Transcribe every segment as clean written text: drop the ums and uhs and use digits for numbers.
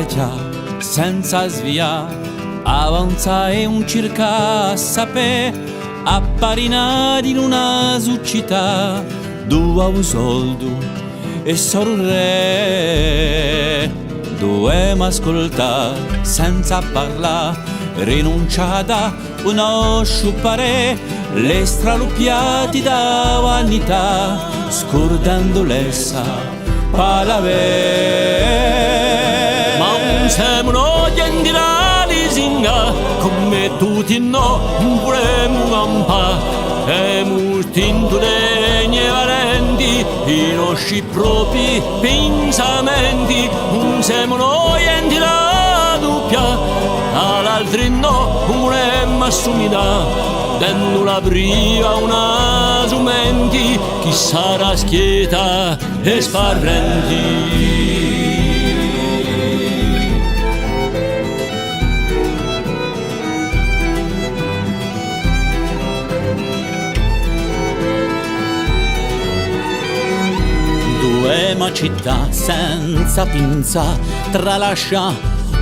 già senza sviare, avanzare un circa a sapere, apparinati in una città, dove un soldo e solo un re. Dovevo ascoltare senza parlare, rinunciata una sciupare, le straluppiati da vanità, scordando l'essa palave. Ma un siamo noi di singa, come tutti no, non vorremmo campare. E molti indegni valenti, i nostri propri pensamenti, non siamo noi enti la doppia, all'altri no, non vorremmo assumida, dando la priva una sumenti, chi sarà schieta e sparrenti. Una città senza pinza, tralascia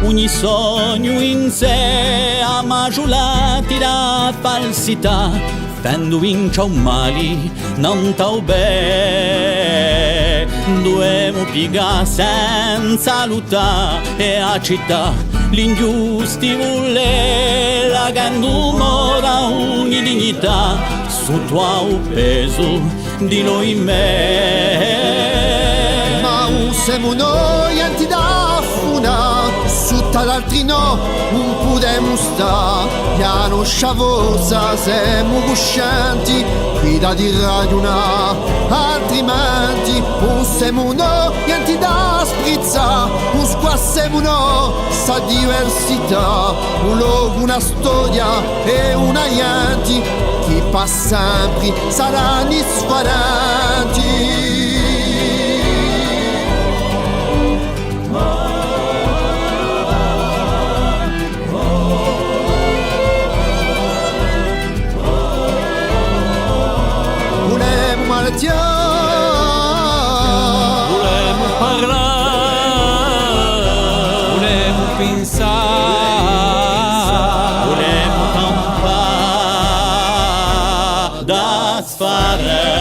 ogni sogno in sé, ammagiolati da falsità, fendo vincia un mali, non tau bene. Dovevo piegare senza lottare e a città l'ingiusti vuole, la gandumora ogni dignità, sotto a un peso di noi in me. Siamo noi anti da funa, sotto l'altri no, non potremmo stare, ya non sciavosa, siamo coscienti, qui da di ragionare, altrimenti non siamo noi anti da sprizza, non squassiamo no, sta diversità, un luogo, una storia e una gente, che passa sempre saranno sfaranti. Volemo parlare, volemo pensare, volemo campare da sfare.